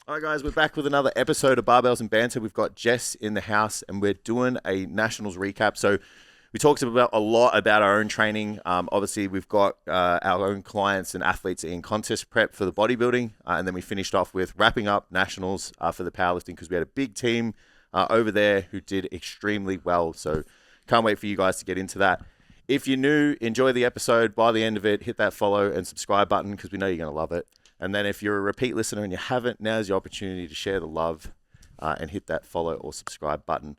All right, guys, we're back with another episode of Barbells and Banter. We've got Jess in the house, and we're doing a Nationals recap. So we talked about a lot about our own training. Obviously, we've got our own clients and athletes in contest prep for the bodybuilding, and then we finished off with wrapping up Nationals for the powerlifting because we had a big team over there who did extremely well. So can't wait for you guys to get into that. If you're new, enjoy the episode. By the end of it, hit that follow and subscribe button because we know you're going to love it. And then if you're a repeat listener and you haven't, now's your opportunity to share the love and hit that follow or subscribe button.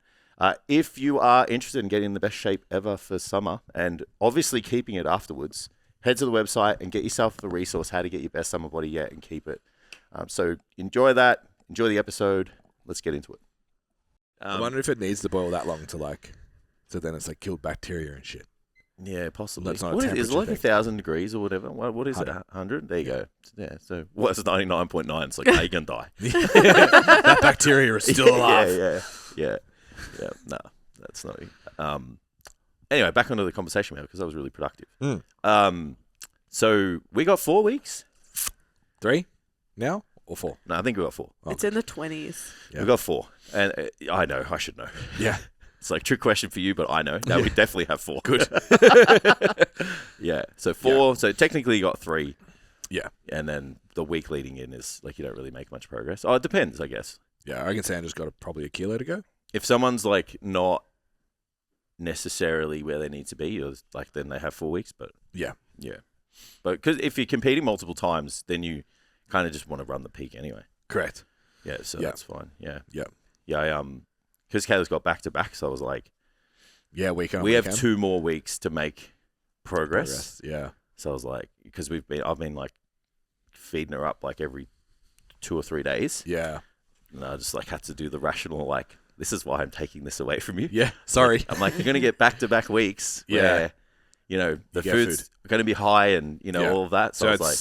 If you are interested in getting in the best shape ever for summer and obviously keeping it afterwards, head to the website and get yourself the resource, how to get your best summer body yet and keep it. So enjoy that. Enjoy the episode. Let's get into it. I wonder if it needs to boil that long to so then it's killed bacteria and shit. Yeah, possibly. That's not a what is it? It's temperature like thing. 1,000 degrees or whatever. What is 100. it? 100? There you go. Yeah. So what's 99.9? It's like, how you going to die? That bacteria is still alive. Yeah. No, that's not. Anyway, back onto the conversation, man, because that was really productive. So we got 4 weeks. 3 now or 4? No, I think we got 4. It's in the 20s. Yeah. We got 4, and I know I should know. Yeah. It's like trick question for you, but I know. No, we definitely have 4. Good. Yeah. So 4. Yeah. So technically you got 3. Yeah. And then the week leading in is like you don't really make much progress. Oh, it depends, I guess. Yeah, I reckon Sandra's got probably a kilo to go. If someone's like not necessarily where they need to be, like then they have 4 weeks. But Yeah. But because if you're competing multiple times, then you kind of just want to run the peak anyway. Correct. Yeah. So Yeah. that's fine. Yeah. Yeah. Yeah. Because Kayla's got back to back, so I was like, Yeah, weekend. we have 2 more weeks to make progress. Yeah. So I was like, because I've been like feeding her up like every 2 or 3 days. Yeah. And I just like had to do the rational, like, this is why I'm taking this away from you. Yeah. Sorry. I'm like, you're going to get back-to-back weeks where, the get food's going to be high and, all of that. So I was like,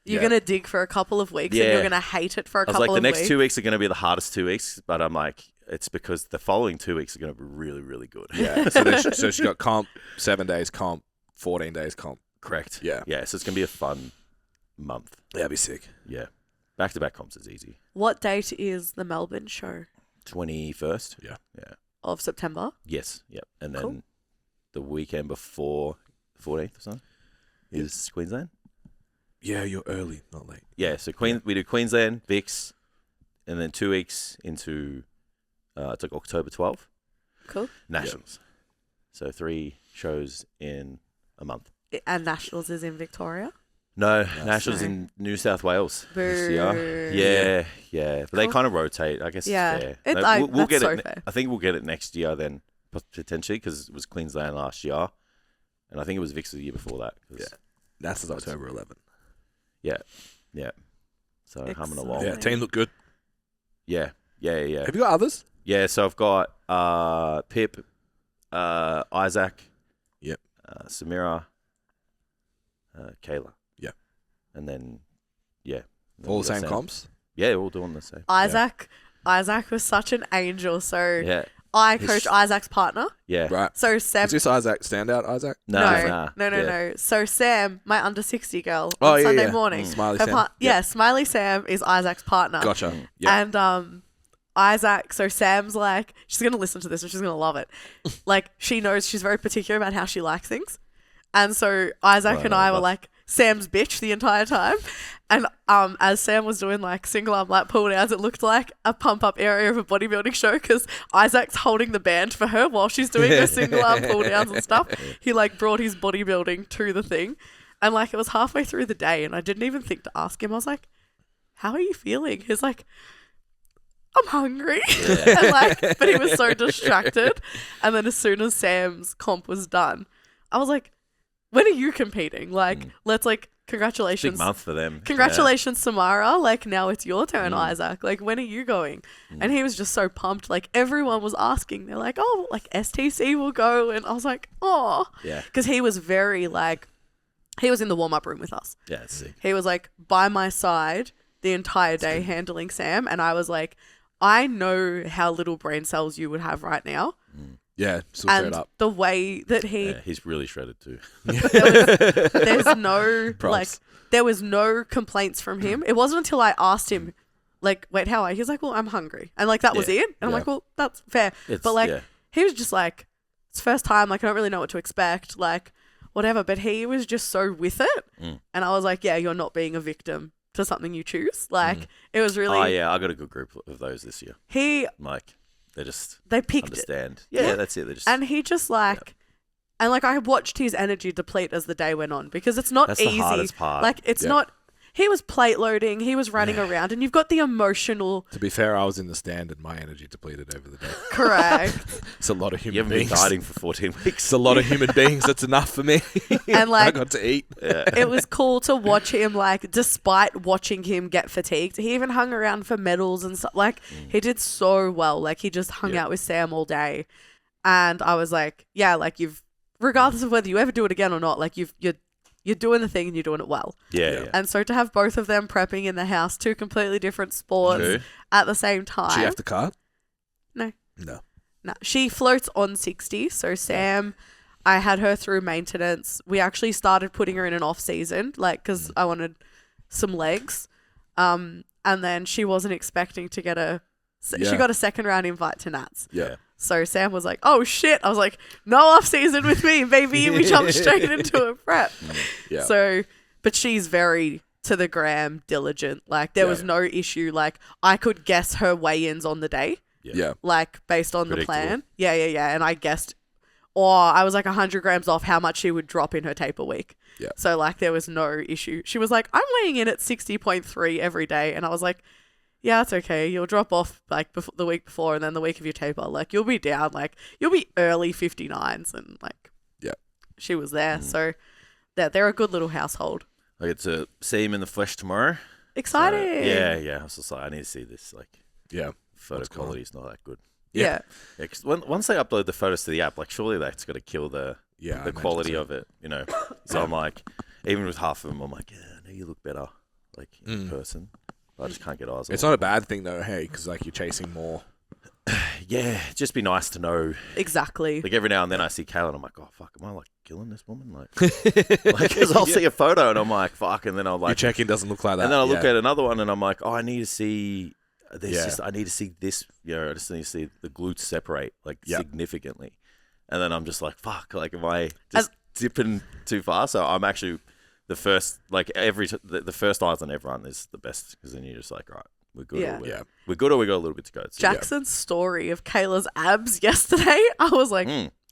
You're going to dig for a couple of weeks and Yeah. you're going to hate it for a I was couple like, of the weeks. next 2 weeks are going to be the hardest 2 weeks. But I'm like, it's because the following 2 weeks are going to be really, really good. Yeah. So she got comp 7 days, comp 14 days, comp. Correct. Yeah. Yeah. So it's going to be a fun month. That'd be sick. Yeah. Back-to-back comps is easy. What date is the Melbourne show 21st. Yeah. of September? Yes. Yep. And then Cool. the weekend before the 14th or something is Queensland. Yeah, you're early, not late. Yeah. So we do Queensland, Vix, and then 2 weeks into it's like October 12th. Cool. Nationals. So 3 shows in a month. And Nationals is in Victoria? No, Nice. Nationals No. in New South Wales this year. Boo. Yeah. But they Cool. kind of rotate. I guess Yeah. it's fair. It- No, I- we'll that's get so it. fair. I think we'll get it next year then, potentially, because it was Queensland last year. And I think it was Vix the year before that. 'cause- That's October 11. Yeah. So humming along. Yeah, team look good. Yeah. Have you got others? Yeah, so I've got Pip, Isaac, Yep. Samira, Kayla. Yeah. And then, yeah. Then All we the got same Sam. comps? Yeah, all doing the same. Isaac was such an angel. So Yeah. I His- coach Isaac's partner. Yeah. Right. So Sam. Is this Isaac standout, Isaac? No. Yeah. No. So Sam, my under 60 girl, Oh, on yeah, Sunday yeah. morning. Smiley her Sam. yeah, Smiley Sam is Isaac's partner. Gotcha. Yeah. And Isaac, so Sam's like, she's going to listen to this and she's going to love it. Like, she knows she's very particular about how she likes things. And so Isaac and I were like Sam's bitch the entire time. And as Sam was doing like single arm lat pull downs, it looked like a pump up area of a bodybuilding show because Isaac's holding the band for her while she's doing the single arm pull downs and stuff. He like brought his bodybuilding to the thing. And like it was halfway through the day and I didn't even think to ask him. I was like, how are you feeling? He's like, I'm hungry. And like, but he was so distracted. And then as soon as Sam's comp was done, I was like, when are you competing? Like, let's like, congratulations. Big month for them. Congratulations, Samara. Like, now it's your turn, Isaac. Like, when are you going? And he was just so pumped. Like, everyone was asking. They're like, oh, like, STC will go. And I was like, oh. Yeah. Because he was very, like, he was in the warm-up room with us. Yeah, it's sick. He was, like, by my side the entire day handling Sam. And I was like, I know how little brain cells you would have right now. Yeah, so straight And up. the way that he... Yeah, he's really shredded too. There's no Props. like there was no complaints from him. It wasn't until I asked him like, wait, how are you? He's like, well, I'm hungry. And like, that was it. And I'm like, well, that's fair. But like, he was just like, it's first time. Like, I don't really know what to expect. Like, whatever. But he was just so with it. And I was like, yeah, you're not being a victim to something you choose. Like, it was really. Oh, yeah. I got a good group of those this year. They picked understand. It. Yeah, that's it. And he just like, and like, I watched his energy deplete as the day went on because it's not easy. That's the hardest part. Like, it's not. He was plate loading. He was running around, and you've got the emotional. To be fair, I was in the stand, and my energy depleted over the day. Correct. It's a lot of human you haven't beings. been dieting for 14 weeks. It's a lot of human beings. That's enough for me. And like, I got to eat. It was cool to watch him. Like, despite watching him get fatigued, he even hung around for medals and stuff. Like, he did so well. Like, he just hung out with Sam all day, and I was like, yeah, like regardless of whether you ever do it again or not, like you're doing the thing and you're doing it well. Yeah. And so to have both of them prepping in the house, two completely different sports at the same time. Did she have to cut? No. No. She floats on 60. So Sam, I had her through maintenance. We actually started putting her in an off season, like, because I wanted some legs. And then she wasn't expecting to get she got a second round invite to Nats. Yeah. So Sam was like, oh shit. I was like, no off season with me, baby. We jumped straight into a prep. Yeah. So, but she's very to the gram diligent. Like, there was no issue. Like, I could guess her weigh-ins on the day. Yeah. Like, based on the plan. Yeah. And I guessed, I was like 100 grams off how much she would drop in her taper week. Yeah. So like, there was no issue. She was like, I'm weighing in at 60.3 every day. And I was like, yeah, it's okay. You'll drop off like the week before, and then the week of your taper, like, you'll be down, like, you'll be early 59s, and like, she was there. So they're a good little household. I get to see him in the flesh tomorrow. Exciting. So, yeah. I was just like, I need to see this. Like, photo quality is not that good. Yeah. Because once they upload the photos to the app, like, surely that's got to kill the quality of it, you know. So I'm like, even with half of them, I'm like, yeah, I know you look better, like, in person. I just can't get eyes on it. It's not a bad thing, though, hey, because, like, you're chasing more. Yeah, just be nice to know. Exactly. Like, every now and then I see Kayla and I'm like, oh, fuck, am I, like, killing this woman? Like, because I'll see a photo and I'm like, fuck, and then I'll, like... Your check-in doesn't look like that. And then I'll look at another one and I'm like, oh, I need to see... I need to see this, I just need to see the glutes separate, like, significantly. And then I'm just like, fuck, like, am I just dipping too far? So I'm actually... The first, like, the first eyes on everyone is the best, because then you're just like, right, we're good. We're good, or we got a little bit to go. So, Jackson's story of Kayla's abs yesterday, I was like,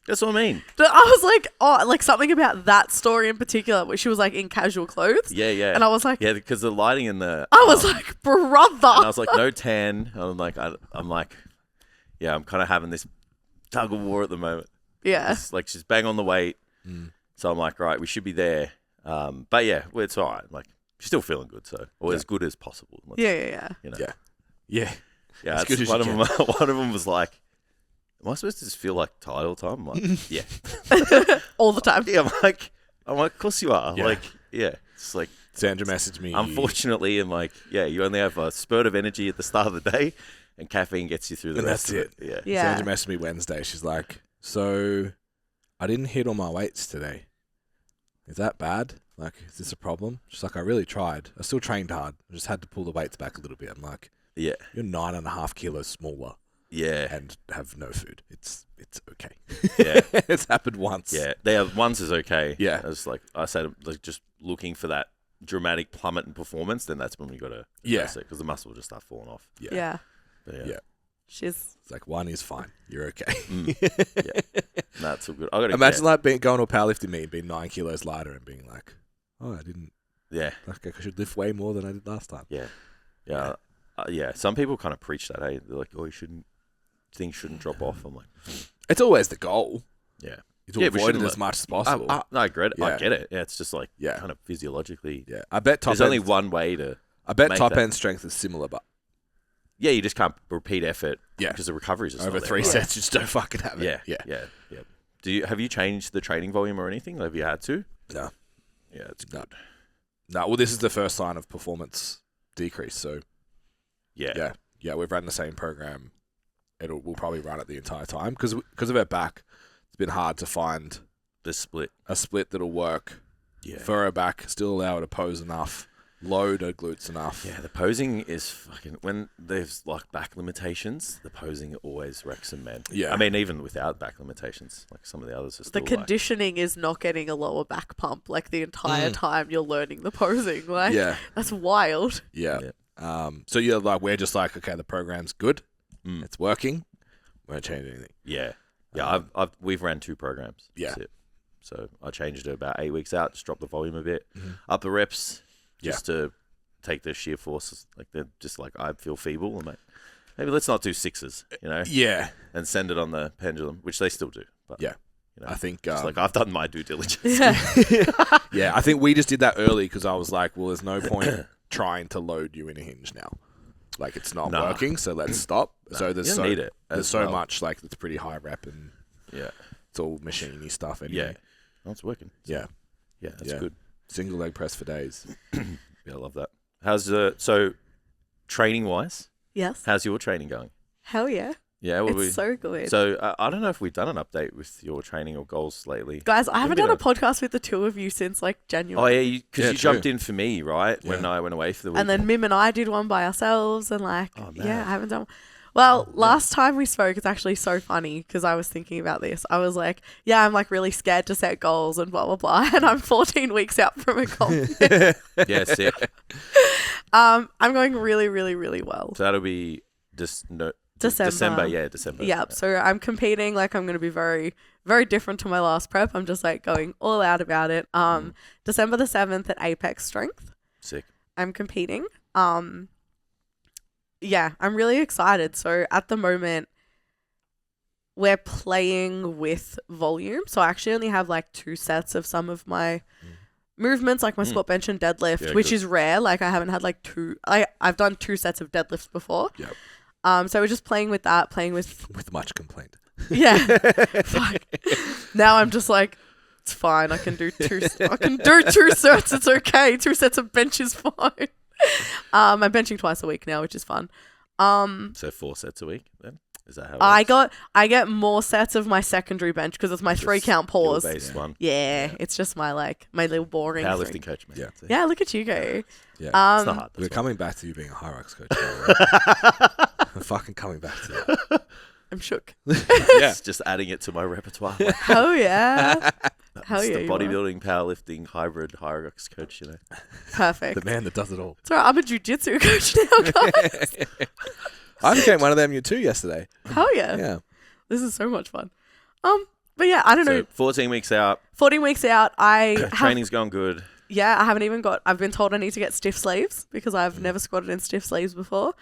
that's what I mean. I was like, oh, like something about that story in particular, where she was like in casual clothes. Yeah. And I was like, because the lighting in the. I was like, brother. And I was like, no tan. I'm like, I'm kind of having this tug of war at the moment. Yeah. It's like, she's bang on the weight. So I'm like, right, we should be there. But yeah, well, it's all right. Like, she's still feeling good, or as good as possible. Yeah. You know? Yeah. As good as one of them was like, am I supposed to just feel like tired all the time? I'm like, yeah. All the time. Yeah, I'm like, of course you are. Yeah. Like, yeah. It's like, Sandra messaged me. Unfortunately, and like, yeah, you only have a spurt of energy at the start of the day, and caffeine gets you through the rest of it. Yeah. Sandra messaged me Wednesday. She's like, so I didn't hit all my weights today. Is that bad? Like, is this a problem? She's like, I really tried. I still trained hard. I just had to pull the weights back a little bit. I'm like, yeah, you're 9.5 kilos smaller. Yeah. And have no food. It's okay. Yeah. It's happened once. Yeah. Once is okay. Yeah. It's like, I said, like, just looking for that dramatic plummet in performance, then that's when we got to address it, because the muscle will just start falling off. Yeah. Yeah. She's... It's like, one is fine. You're okay. Yeah. That's all good. I gotta imagine like going to a powerlifting meet and being 9 kilos lighter and being like, oh, I didn't. Yeah. Like, I should lift way more than I did last time. Yeah. Yeah. Some people kind of preach that, hey? They're like, oh, things shouldn't drop off. I'm like, it's always the goal. Yeah. To avoid it as much as possible. No, I get it. I get it. Yeah, it's just like, kind of physiologically. Yeah. I bet there's only one way to. I bet top end strength is similar, but. Yeah, you just can't repeat effort. Yeah. Because the recovery is just over 3 sets. You just don't fucking have it. Yeah. Have you changed the training volume or anything? Have you had to? No. Yeah, it's good. No. Well, this is the first sign of performance decrease. So. Yeah. Yeah. We've run the same program. We'll probably run it the entire time because of her back. It's been hard to find a split that'll work for her back. Still allow her to pose enough. load her glutes enough. Yeah, the posing is fucking... When there's, like, back limitations, the posing always wrecks them, man. Yeah. I mean, even without back limitations, like some of the others are The still conditioning is not getting a lower back pump like the entire time you're learning the posing. Like, Yeah. that's wild. Yeah. So you're like, we're just like, okay, the program's good. It's working. Won't change anything. Yeah. We've ran 2 programs. Yeah. That's it. So I changed it about 8 weeks out, just dropped the volume a bit, up the reps, just to take the sheer forces. Like they're just like, I feel feeble. I'm like, maybe let's not do 6s, you know? Yeah. And send it on the pendulum, which they still do. But, Yeah. you know, I think... it's like I've done my due diligence. Yeah, I think we just did that early because I was like, well, there's no point trying to load you in a hinge now. Like, it's not working, so let's stop. So there's you don't need it there's as so well. much, like, it's pretty high rep and it's all machine-y stuff anyway. Yeah. Oh, it's working. Yeah. Yeah, that's good. Single leg press for days. Yeah, I love that. How's so training wise? Yes. How's your training going? Hell yeah. Yeah, It's so good. So I don't know if we've done an update with your training or goals lately. Guys, I haven't done a podcast with the 2 of you since like January. Oh yeah, because you jumped in for me, right? Yeah. When I went away for the week. And then Mim and I did one by ourselves and like, Oh, man. yeah, I haven't done. Well, last time we spoke, it's actually so funny because I was thinking about this. I was like, yeah, I'm like really scared to set goals and blah, blah, blah. And I'm 14 weeks out from a goal. Yeah, sick. I'm going really, really, really well. So that'll be December. December. December. Yep. So I'm competing. Like I'm going to be very, very different to my last prep. I'm just like going all out about it. December the 7th at Apex Strength. Sick. I'm competing. Yeah, I'm really excited. So at the moment, we're playing with volume. So I actually only have like 2 sets of some of my movements, like my squat, bench, and deadlift, which is rare. Like I haven't had like 2. I've done 2 sets of deadlifts before. Yep. So we're just playing with that, playing with much complaint. Yeah. Fuck. Now I'm just like, it's fine. I can do 2. I can do 2 sets. It's okay. 2 sets of bench is fine. I'm benching twice a week now, which is fun. So 4 sets a week then? Is that how it works? I get more sets of my secondary bench because it's my 3 count pause. Skill-based one. Yeah, it's just my my little boring Powerlifting thing. coach, man. Yeah. Yeah, look at you go. Yeah. It's not hard. We're coming back to you being a high rocks coach. I'm fucking coming back to that. I'm shook. It's just adding it to my repertoire. Like, Hell yeah. Hell it's yeah. the you are. bodybuilding, powerlifting, hybrid, hierarchs coach, you know. Perfect. The man that does it all. Sorry, I'm a jiu-jitsu coach now, guys. I became one of them, you too, yesterday. Hell yeah. Yeah. This is so much fun. But yeah, I don't know. So 14 weeks out. 14 weeks out, Training's going good. Yeah, I haven't even I've been told I need to get stiff sleeves because I've never squatted in stiff sleeves before.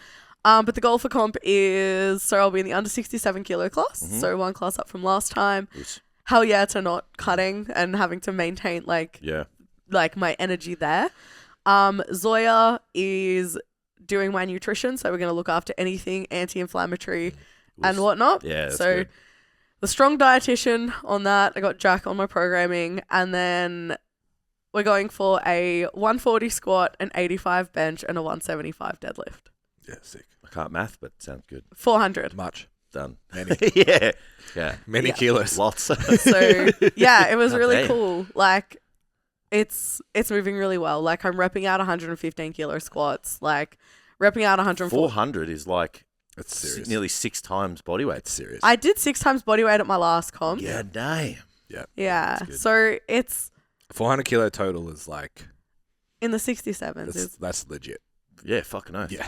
But the goal for comp is, so I'll be in the under 67 kilo class. So 1 class up from last time. Yes. Hell yeah to not cutting and having to maintain like my energy there. Zoya is doing my nutrition. So we're going to look after anything anti-inflammatory and whatnot. Yeah, that's so good. the strong dietitian on that. I got Jack on my programming. And then we're going for a 140 squat, an 85 bench, and a 175 deadlift. Yeah, sick. I can't math, but sounds good. 400. Much. Done. Many. Yeah. Many kilos. Lots. So yeah, it was really damn. cool. Like it's moving really well. Like I'm repping out 115 kilo squats, like repping out 104. 400 is like That's serious. nearly 6 times body weight. It's serious. I did 6 times body weight at my last comp. Yeah, damn. yeah. Yeah. That's good. So it's 400 kilo total is like, in the 67s. that's legit. Yeah, fucking oath. Yeah.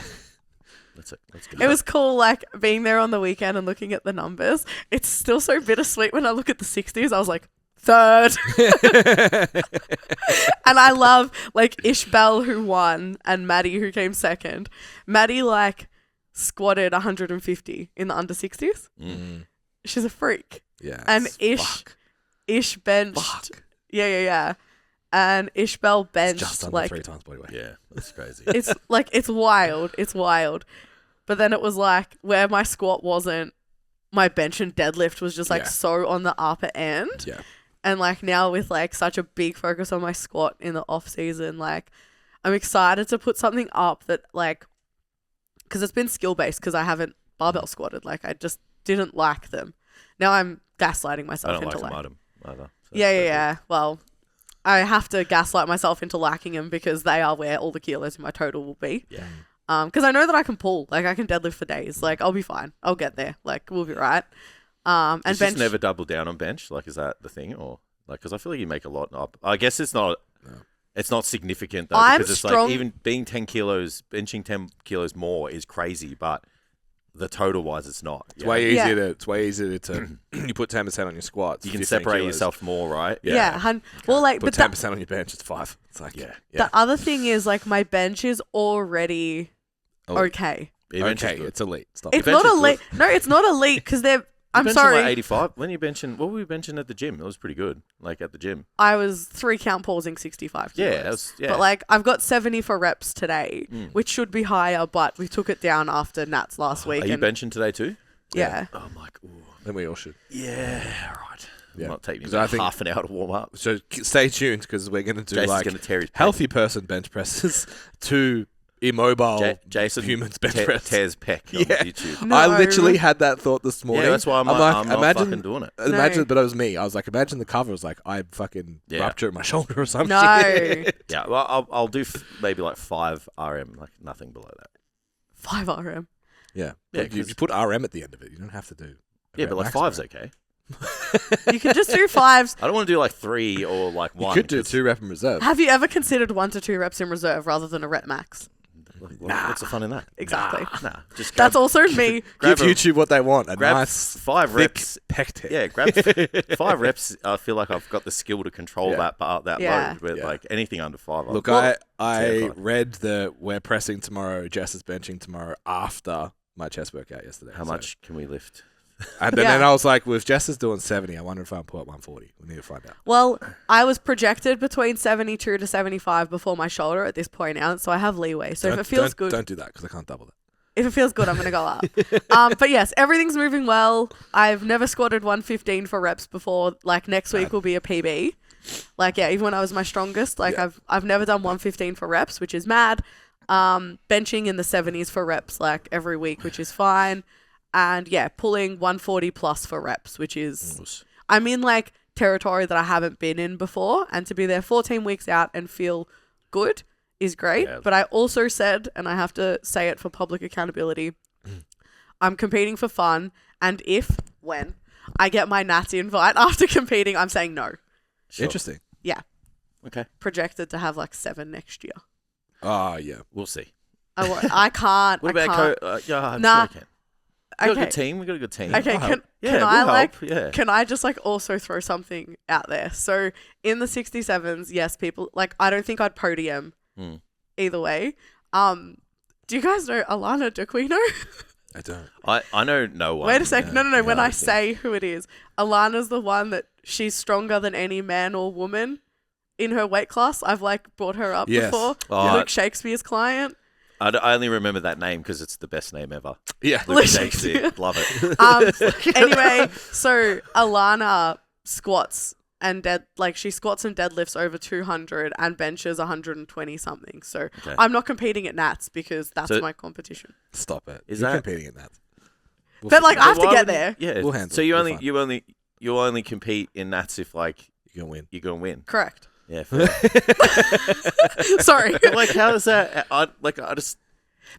Let's go. It was cool, like being there on the weekend and looking at the numbers. It's still so bittersweet when I look at the 60s. I was like, 3rd. And I love like Ishbel who won and Maddie who came 2nd. Maddie like squatted 150 in the under 60s. She's a freak. Yeah. And fuck. Ish benched. Fuck. Yeah. And Ishbel benched It's just under like 3 times body weight. Yeah, that's crazy. it's like it's wild. It's wild. But then it was like where my squat wasn't, my bench and deadlift was just like so on the upper end. Yeah. And like now with like such a big focus on my squat in the off season, like I'm excited to put something up that like, because it's been skill based because I haven't barbell squatted. Like I just didn't like them. Now I'm gaslighting I myself don't into like like them either. So yeah. Well, I have to gaslight myself into liking them because they are where all the kilos in my total will be. Yeah. Because I know that I can pull. Like, I can deadlift for days. Like, I'll be fine. I'll get there. Like, we'll be right. And It's bench. just never double down on bench. Like, is that the thing, or like? Because I feel like you make a lot up. I guess it's not. No. It's not significant though. I'm because it's strong- like even being 10 kilos, benching 10 kilos more is crazy, but the total wise, it's not. It's way easier Yeah. to. It's way easier to. You put 10% on your squats. You can 15 separate kilos. yourself more, right? Yeah. Well, like, Put but that, 10% on your bench. It's 5. It's like Yeah. the other thing is, like, my bench is already Elite. okay. Your bench is Okay, good. it's elite. Stop. It's bench not is elite. No, it's not elite because they're. You I'm benching sorry. Like 85. When you benching, what were we benching at the gym? It was pretty good. Like at the gym. I was 3 count pausing 65 kilos. Yeah, that was, yeah. But like I've got 70 for reps today, Mm. which should be higher, but we took it down after Nats last week. Are you and benching today too? yeah. Oh my god. Then we all should. Yeah. Right. Yeah. Might take me 'Cause about I think- half an hour to warm up. So stay tuned because we're going to do Jason's like gonna tear his pec. healthy person bench presses to immobile Jason humans bench press. tears pec on Yeah. YouTube. No. I literally had that thought this morning. Yeah, that's why I'm not imagine, fucking doing it. Imagine, No. but it was me. I was like, imagine the cover was like, I fucking Yeah. ruptured my shoulder or something. No. Yeah, well, I'll do maybe like 5 RM, like nothing below that. 5 RM. Yeah. Yeah, But you 'cause- put RM at the end of it. You don't have to do. a Yeah, rep but like max 5's rep. okay. You can just do 5s. I don't want to do like 3 or like You 1. could do 'cause- 2 rep in reserve. Have you ever considered 1 to 2 reps in reserve rather than a rep max? What's the fun in that? Exactly. Nah, just That's also me. grab Give YouTube what they want. A grab nice 5 thick reps. pec tip. Yeah, grab 5 reps. I feel like I've got the skill to control Yeah. that Yeah. load. But Yeah. like anything under 5, Look, Well- I terrified. read that we're pressing tomorrow, Jess is benching tomorrow after my chest workout yesterday. how so- much can we lift? And then, Yeah. then I was like, well, if Jess is doing 70, I wonder if I can pull up 140. We need to find out. Well, I was projected between 72 to 75 before my shoulder at this point out, so I have leeway. So if it feels good, Don't do that because I can't double that. if it feels good, I'm going to go up. But yes, everything's moving well. I've never squatted 115 for reps before. Like next week will be a PB. Like, yeah, even when I was my strongest, like Yeah. I've never done 115 for reps, which is mad. Benching in the 70s for reps like every week, which is fine. And yeah, pulling 140 plus for reps, which is, I'm in like territory that I haven't been in before. And to be there 14 weeks out and feel good is great. Yeah. But I also said, and I have to say it for public accountability, I'm competing for fun. And when I get my Nats invite after competing, I'm saying no. Sure. Interesting. Yeah. Okay, Projected to have like 7 next year. Oh, yeah. we'll see. I can't. What I about can't. yeah, I'm Nah. sure I can. We got a Okay. good team. We got a good team. Okay, We'll can help. Yeah, I we'll like help. Yeah. can I just like also throw something out there? So in the 67s, yes, people like I don't think I'd podium Hmm. either way. Do you guys know Alana Duquino? I don't. I know no one. Wait a sec. yeah, No. When yeah, I yeah. say who it is, Alana's the one that she's stronger than any man or woman in her weight class. I've like brought her up Yes. before. Oh, Luke Shakespeare's client. I only remember that name because it's the best name ever. Yeah. Luke Shakespeare. Love it. Anyway, so Alana squats and she squats and deadlifts over 200 and benches 120 something. So Okay. I'm not competing at Nats because that's So- my competition. Stop it. Is You're that- competing in that? We'll But like figure I it have to Why get would you- there. Yeah. We'll handle so it. you We're only you only compete in Nats if like out. You can win. you're gonna win. Correct. Yeah. Fair. Sorry. like how is that? I just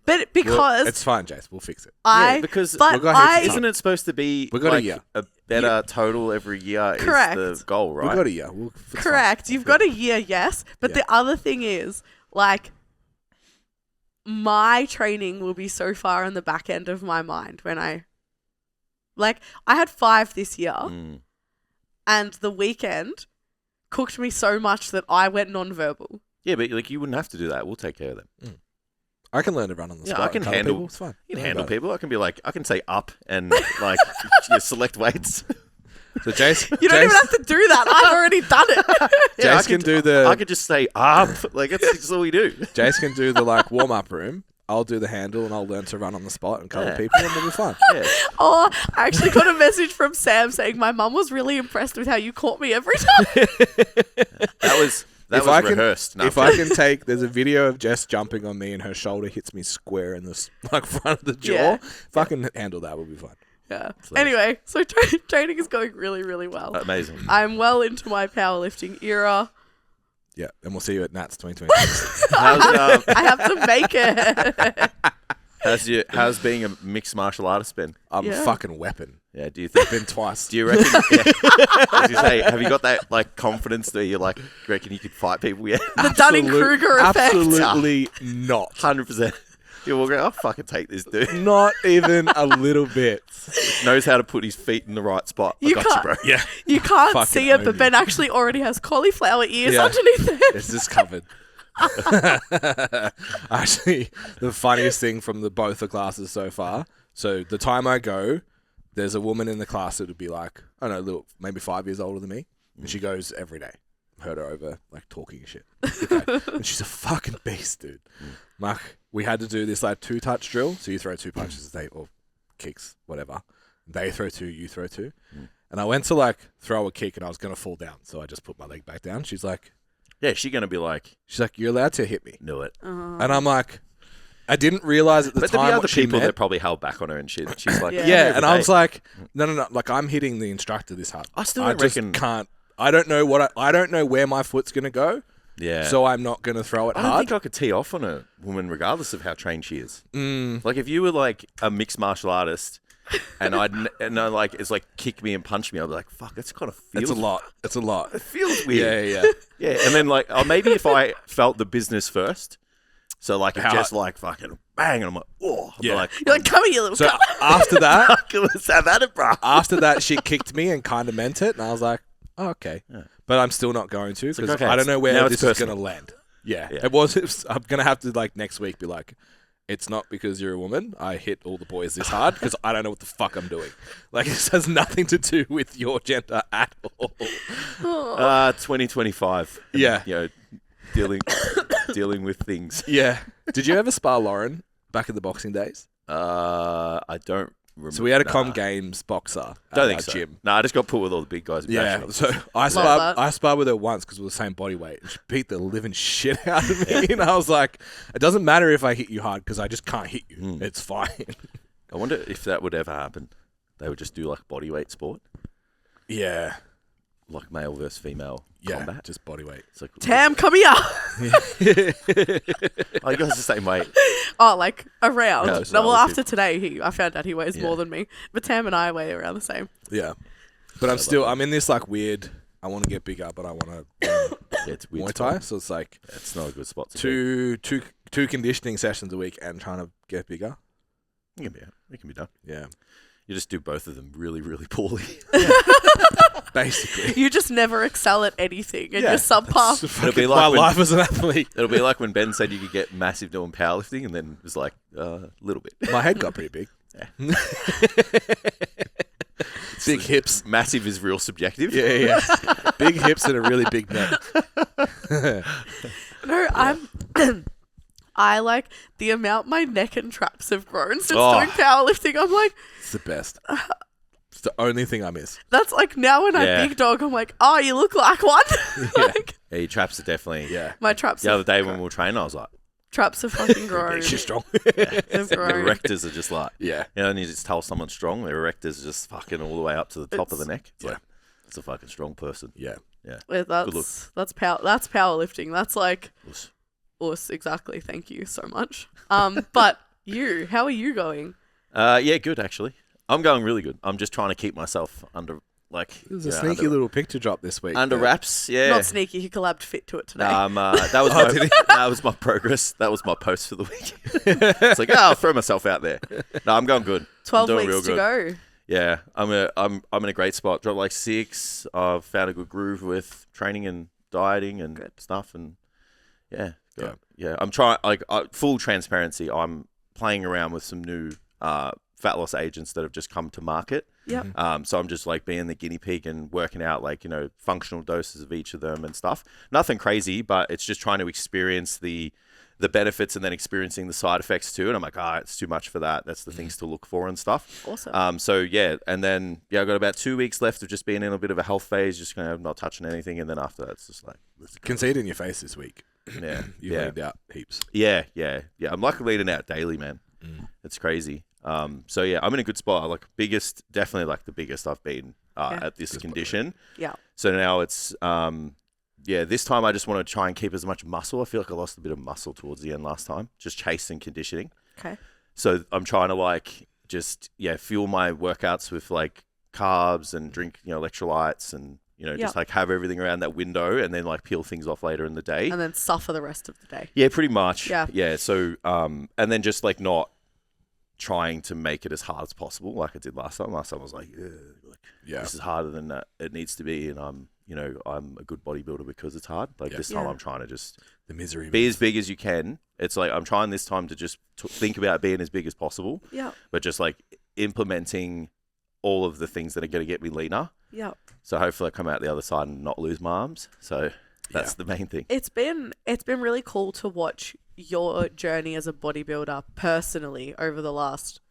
But because It's fine, Jace. We'll fix it. I yeah, because but We'll go ahead I to isn't it supposed to be We got a like year. a better total every year Correct. is the goal, right? We got a year. It's fine. correct. You've got a year, yes. But Yeah. the other thing is like my training will be so far in the back end of my mind when I had 5 this year. Mm. And the weekend cooked me so much that I went non-verbal. Yeah, but like you wouldn't have to do that. We'll take care of them. I can learn to run on the Yeah, spot. I can and cover handle- people. It's fine. You can Don't handle worry people. I can be like, I can say up and like select weights. about it. So Jace, You don't Jace, even have to do that. I've already done it. Yeah, I Jace can do the. I could just say up. Like that's all we do. Jace can do the like warm up room. I'll do the handle and I'll learn to run on the spot and cover Yeah. people and it'll be fun. Yeah. Oh, I actually got a message from Sam saying my mum was really impressed with how you caught me every time. That was If I can- rehearsed. No, If I can take, there's a video of Jess jumping on me and her shoulder hits me square in the like front of the jaw. Yeah. If I can handle that, we'll be fine. Yeah. Flex. Anyway, so training is going really, really well. amazing. I'm well into my powerlifting era. Yeah, and we'll see you at Nats 2026. I have to make it. How's being a mixed martial artist been? I'm a fucking weapon. Yeah, do you think Been twice. Do you reckon? Yeah, as you say, have you got that like confidence that you're like, reckon you could fight people? Yeah, The Dunning-Kruger effect. Absolutely not. 100%. You walk around, I'll fucking take this dude. Not even a little bit. Knows how to put his feet in the right spot. I got you, bro. Yeah. You can't Fucking see it, but own Ben actually already has cauliflower ears Yeah. underneath it. It's just covered. Actually, the funniest thing from both the classes so far. So the time I go, there's a woman in the class that would be like, I don't know, maybe 5 years older than me. And she goes every day. Heard her over, like, talking shit. Okay. And she's a fucking beast, dude. Like, we had to do this, like, 2-touch drill. So you throw 2 punches, or kicks, whatever. They throw 2, you throw 2. And I went to, like, throw a kick, and I was going to fall down. So I just put my leg back down. She's like, She's going to be like, you're allowed to hit me. knew it. And I'm like, I didn't realize at the But time there'll be other what she people meant. that probably held back on her and shit. She's like, Yeah. And I was like, no. Like, I'm hitting the instructor this hard. I still I don't just reckon- can't. I don't know I don't know where my foot's gonna go. Yeah. So I'm not gonna throw it I don't hard. think I could tee off on a woman regardless of how trained she is. Like if you were like a mixed martial artist and I like it's like kick me and punch me, I'd be like, fuck, that's kind of feels. It's a lot. It's a lot. It feels weird. Yeah. Yeah, and then like, maybe if I felt the business first, so like it just like fucking bang, and I'm like, oh, I'd be Yeah. like, You're like, come here, you little So cunt. after that, let's have at it, bro. after that, she kicked me and kind of meant it, and I was like, oh, okay. But I'm still not going to because okay, I don't know now where it's this is personal. gonna land. Yeah. Yeah. It was. I'm gonna have to like next week be like, it's not because you're a woman. I hit all the boys this hard because I don't know what the fuck I'm doing. Like, this has nothing to do with your gender at all. 2025. And, Yeah. you know, dealing with things. Yeah. Did you ever spar Lauren back in the boxing days? I don't remember. So we had a Com Games boxer at Don't think our so. gym. No, I just got put with all the big guys. Yeah, Actually. so I that. sparred with her once because we were the same body weight. And she beat the living shit out of me. And I was like, it doesn't matter if I hit you hard because I just can't hit you. It's fine. I wonder if that would ever happen. They would just do like bodyweight sport, Yeah. like male versus female combat. Just body weight. It's like, Tam, come here. oh, you guys are the same weight. Oh, like around. No, No, it's well, not. after today, I found out he weighs more than me. But Tam and I weigh around the same. Yeah. But I'm in this like weird, I want to get bigger, but I want to Yeah, it's weird. Muay Thai. So it's like It's not a good spot to two conditioning sessions a week and trying to get bigger. be. It can be done. Yeah. You just do both of them really, really poorly. Basically. You just never excel at anything, and Yeah. you're subpar. It's fucking be like my when- life as an athlete. It'll be like when Ben said you could get massive doing powerlifting, and then it was like a little bit. My head got pretty big. Yeah. Big hips. Massive is real subjective. Yeah. Big hips and a really big neck. No, I'm. I like the amount my neck and traps have grown since Oh. doing powerlifting. I'm like, It's the best. It's the only thing I miss. that's like now when Yeah. I'm big dog, I'm like, oh, you look like one. Like, Yeah, your traps are definitely. Yeah. my traps. The other day when we were training, I was like, Traps have fucking grown. She's strong. They've the grown. erectors are just like, Yeah. you know, and you just tell someone strong, their erectors are just fucking all the way up to the top of the neck. It's Yeah. like, it's a fucking strong person. Yeah. Yeah, look. that's powerlifting. That's like Us. us exactly. Thank you so much. But you, how are you going? Yeah, good actually. I'm going really good. I'm just trying to keep myself under, like, There's a you know, sneaky little picture drop this week. under wraps. Yeah. Not sneaky. He collabed fit to it today. That was that was my progress. That was my post for the week. It's like, I'll throw myself out there. No, I'm going good. 12 I'm doing real weeks to good. go. Yeah, I'm in a great spot. Dropped like 6. I've found a good groove with training and dieting and stuff, and yeah. I'm trying full transparency. I'm playing around with some new fat loss agents that have just come to market. Yep. So I'm just like being the guinea pig and working out like, you know, functional doses of each of them and stuff. Nothing crazy, but it's just trying to experience the benefits and then experiencing the side effects too. And I'm like, it's too much for that. That's the things to look for and stuff. Awesome. So yeah, and then I've got about 2 weeks left of just being in a bit of a health phase, just kind of not touching anything, and then after that, it's just like, Can see it in your face this week. yeah, You laid out heaps. yeah. I'm like leading out daily, man. It's crazy. So yeah, I'm in a good spot. Like definitely like the biggest I've been at this condition. Yeah. So now it's this time I just want to try and keep as much muscle. I feel like I lost a bit of muscle towards the end last time, just chasing conditioning. Okay. So I'm trying to like just fuel my workouts with like carbs and drink electrolytes and just like have everything around that window and then like peel things off later in the day. And then suffer the rest of the day. Yeah, pretty much. Yeah. Yeah. So and then just like not trying to make it as hard as possible like I did last time. Last time I was like, this is harder than it needs to be, and I'm a good bodybuilder because it's hard. Like this time I'm trying to just the misery be as big as you can. It's like I'm trying this time to just think about being as big as possible. Yeah. But just like implementing all of the things that are going to get me leaner. Yeah. So hopefully I come out the other side and not lose my arms. So that's the main thing. It's been really cool to watch your journey as a bodybuilder personally over the last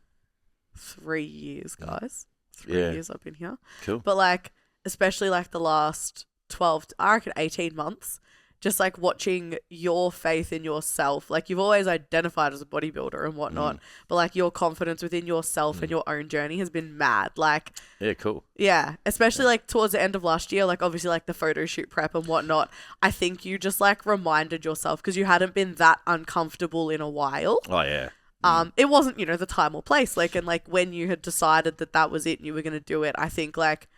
3 years, guys. 3 years I've been here. Cool. But like, especially like the last 12, I reckon 18 months, just like watching your faith in yourself. Like you've always identified as a bodybuilder and whatnot, but like your confidence within yourself and your own journey has been mad. Like, yeah, cool. Yeah. Especially like towards the end of last year, like obviously like the photo shoot prep and whatnot. I think you just like reminded yourself because you hadn't been that uncomfortable in a while. Oh yeah. It wasn't, the time or place. Like, and like when you had decided that was it and you were going to do it, I think like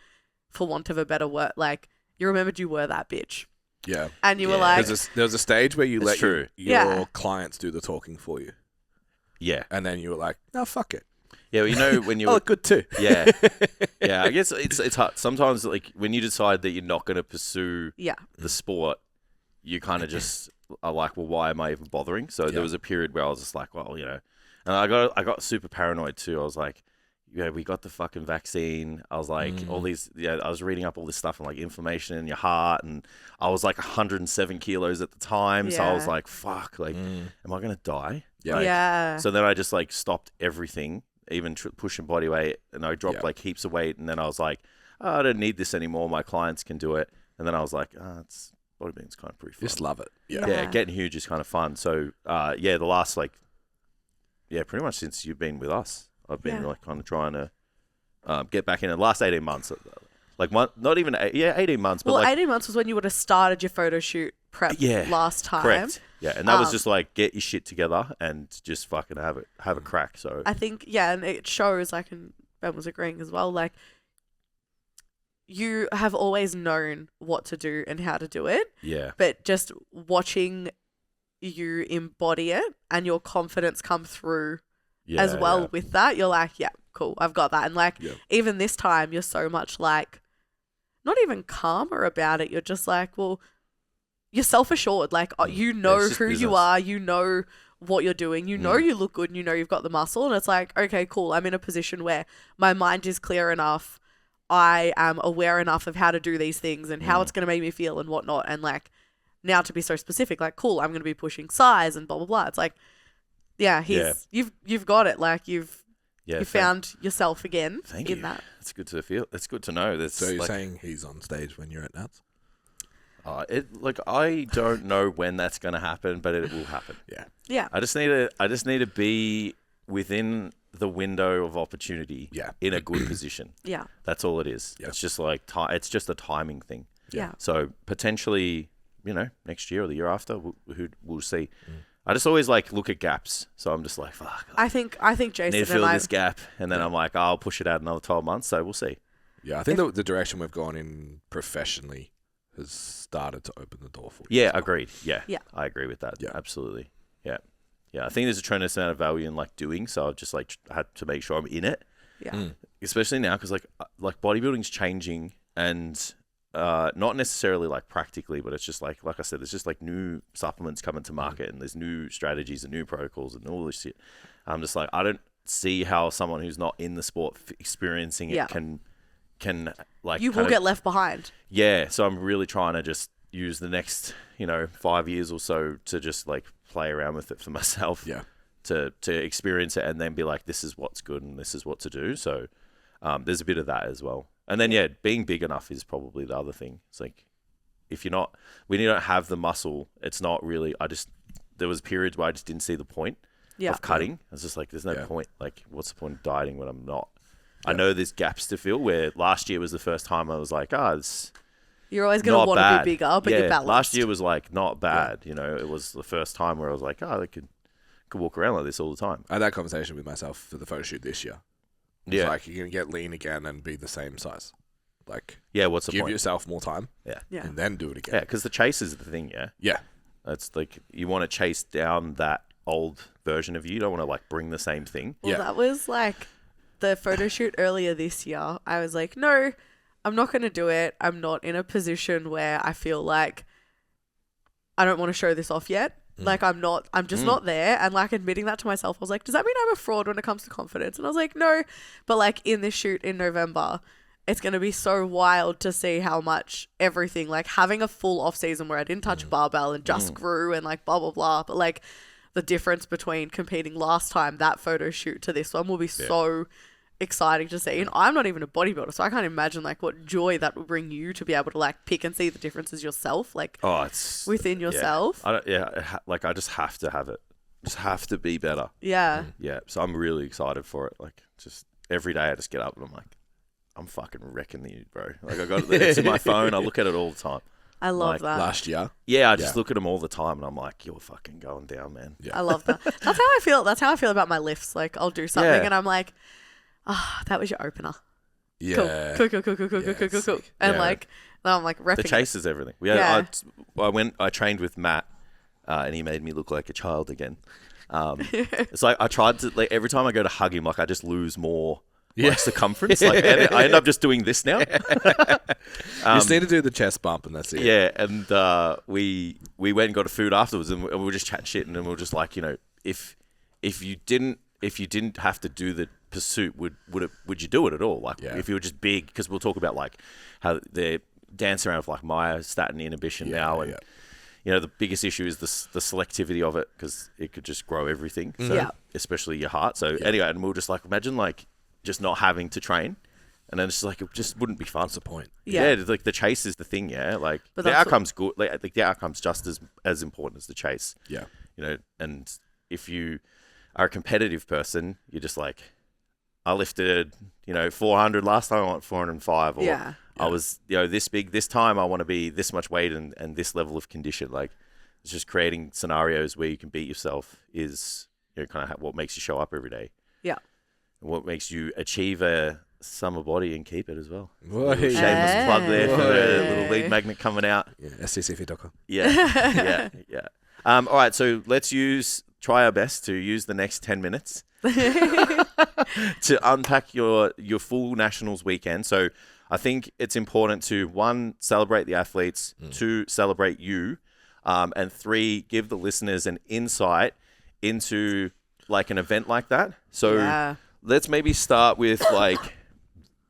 for want of a better word, like you remembered you were that bitch. Yeah. And you were like... There was a stage where you let your clients do the talking for you. Yeah. And then you were like, no, fuck it. Yeah, well, when you... Oh, good too. Yeah. Yeah, I guess it's hard. Sometimes like when you decide that you're not going to pursue the sport, you kind of just are like, well, why am I even bothering? So there was a period where I was just like, well, and I got super paranoid too. I was like, we got the fucking vaccine. I was like, all these, I was reading up all this stuff and like inflammation in your heart. And I was like 107 kilos at the time. So I was like, fuck, like, am I going to die? Yeah. So then I just like stopped everything, even pushing body weight. And I dropped like heaps of weight. And then I was like, I don't need this anymore. My clients can do it. And then I was like, bodybuilding's kind of pretty fun. Just love it. Yeah. Getting huge is kind of fun. So, the last pretty much since you've been with us, I've been like kind of trying to get back in the last 18 months. Like not even 18 months. But 18 months was when you would have started your photo shoot prep last time. Correct. Yeah, and that was just like get your shit together and just fucking have a crack. So I think and it shows like, and Ben was agreeing as well. Like you have always known what to do and how to do it. Yeah. But just watching you embody it and your confidence come through. As well with that, you're like, yeah, cool, I've got that. And like, even this time, you're so much like, not even calmer about it. You're just like, well, you're self-assured. Like, you know who you are. You know what you're doing. You know you look good and you know you've got the muscle. And it's like, okay, cool. I'm in a position where my mind is clear enough. I am aware enough of how to do these things and how it's going to make me feel and whatnot. And like, now to be so specific, like, cool, I'm going to be pushing size and blah, blah, blah. It's like, you've got it. Like you found yourself again. Thank in you. that. It's good to feel. It's good to know. So you're saying he's on stage when you're at Nats? I don't know when that's going to happen, but it will happen. Yeah. I just need to be within the window of opportunity. Yeah. In a good position. Yeah. That's all it is. Yeah. It's just like it's just a timing thing. Yeah. So potentially, next year or the year after, we'll see. I just always like look at gaps. So I'm just like, fuck. I think Jason need to fill this gap, and then I'm like, I'll push it out another 12 months. So we'll see. Yeah, I think the direction we've gone in professionally has started to open the door for you. Yeah, agreed. Yeah, I agree with that. Yeah, absolutely. Yeah. I think there's a tremendous amount of value in like doing. So I've just like had to make sure I'm in it. Yeah. Especially now because like bodybuilding's changing and. Not necessarily like practically, but it's just like I said, there's just like new supplements coming to market and there's new strategies and new protocols and all this shit. I'm just like, I don't see how someone who's not in the sport experiencing it can like... You will get left behind. Yeah. So I'm really trying to just use the next, 5 years or so to just like play around with it for myself. Yeah. To experience it and then be like, this is what's good and this is what to do. So there's a bit of that as well. And then, being big enough is probably the other thing. It's like, when you don't have the muscle, it's not really, there was periods where I just didn't see the point of cutting. I was just like, there's no point. Like, what's the point of dieting when I'm not? I know there's gaps to fill where last year was the first time I was like, You're always going to want to be bigger, but you're balanced. Last year was like not bad. You know, it was the first time where I was like, oh, they could walk around like this all the time. I had that conversation with myself for the photo shoot this year. It's like you're going to get lean again and be the same size. Like, what's the point? Give yourself more time. Yeah. And then do it again. Yeah, because the chase is the thing, Yeah. That's like, you want to chase down that old version of you. You don't want to like bring the same thing. Well, that was like the photo shoot earlier this year. I was like, no, I'm not going to do it. I'm not in a position where I feel like I don't want to show this off yet. Like I'm just not there. And like admitting that to myself, I was like, does that mean I'm a fraud when it comes to confidence? And I was like, no. But like in this shoot in November, it's going to be so wild to see how much everything, like having a full off season where I didn't touch a barbell and just grew and like blah, blah, blah. But like the difference between competing last time, that photo shoot, to this one will be so exciting to see. And I'm not even a bodybuilder, so I can't imagine like what joy that will bring you to be able to like pick and see the differences yourself, like it's within yourself. I just have to have it. Just have to be better. Yeah. Yeah. So I'm really excited for it. Like just every day I just get up and I'm like, I'm fucking wrecking you, bro. Like I got it's in my phone. I look at it all the time. I love that. Last year? Yeah, I just look at them all the time and I'm like, you're fucking going down, man. Yeah. I love that. That's how I feel. That's how I feel about my lifts. Like I'll do something and I'm like, that was your opener. Yeah. Cool. And like, I'm like repping. The chase is everything. I trained with Matt and he made me look like a child again. It's like I tried to, like every time I go to hug him, like I just lose more circumference. Like I end up just doing this now. You just need to do the chest bump and that's it. Yeah, and we went and got a food afterwards and we were just chatting shit and then we were just like, you know, if you didn't have to do the pursuit, would you do it at all? Like if you were just big, because we'll talk about like how they dance around with like myostatin inhibition now, and you know the biggest issue is the selectivity of it because it could just grow everything, so especially your heart. So anyway, and we were just like, imagine like just not having to train. And then it's just like, it just wouldn't be fun. What's the point? Yeah, like the chase is the thing, like but the outcome's good. Like, I think the outcome's just as important as the chase. Yeah. You know, and if you are a competitive person, you're just like, I lifted, 400 last time, I want 405. Or I was, this big this time, I want to be this much weight and this level of condition. Like, it's just creating scenarios where you can beat yourself is, kind of what makes you show up every day. Yeah. And what makes you achieve a summer body and keep it as well. Shameless plug there for the little lead magnet coming out. Yeah, STCfit.com. Yeah. All right, so let's try our best to use the next 10 minutes to unpack your full Nationals weekend. So I think it's important to, 1, celebrate the athletes, 2, celebrate you, and 3, give the listeners an insight into like an event like that. So let's maybe start with like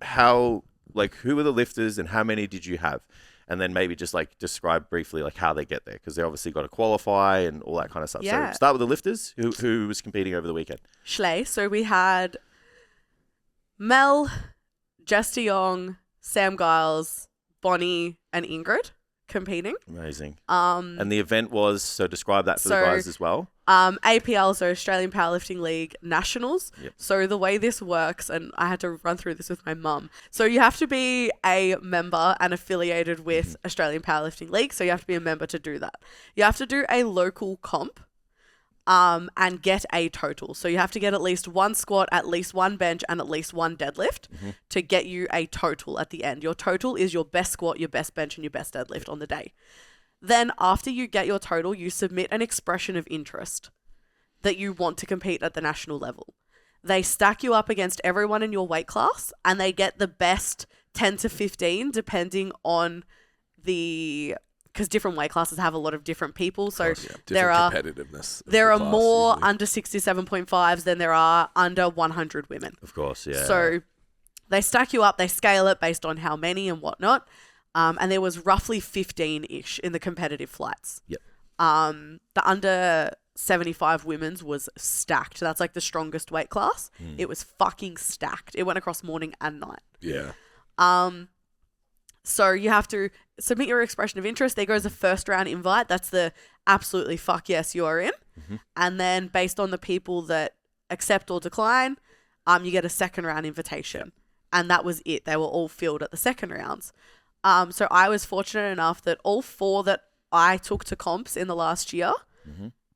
who are the lifters and how many did you have? And then maybe just like describe briefly like how they get there, because they obviously got to qualify and all that kind of stuff. Yeah. So start with the lifters. Who was competing over the weekend? Schley. So we had Mel, Jess de Jong, Sam Giles, Bonnie, and Ingrid competing. Amazing. And the event was, so describe that for the guys as well. APL, so Australian Powerlifting League Nationals. Yep. So the way this works, and I had to run through this with my mum. So you have to be a member and affiliated with Australian Powerlifting League. So you have to be a member to do that. You have to do a local comp and get a total. So you have to get at least 1 squat, at least 1 bench, and at least 1 deadlift to get you a total at the end. Your total is your best squat, your best bench, and your best deadlift on the day. Then after you get your total, you submit an expression of interest that you want to compete at the national level. They stack you up against everyone in your weight class and they get the best 10 to 15 depending on because different weight classes have a lot of different people. So there are competitiveness. There are more usually under 67.5s than there are under 100 women. Of course, yeah. So they stack you up, they scale it based on how many and whatnot. And there was roughly 15-ish in the competitive flights. Yep. The under 75 women's was stacked. That's like the strongest weight class. It was fucking stacked. It went across morning and night. Yeah. So you have to submit your expression of interest. There goes a first round invite. That's the absolutely fuck yes, you are in. And then based on the people that accept or decline, you get a second round invitation. And that was it. They were all filled at the second rounds. So I was fortunate enough that all 4 that I took to comps in the last year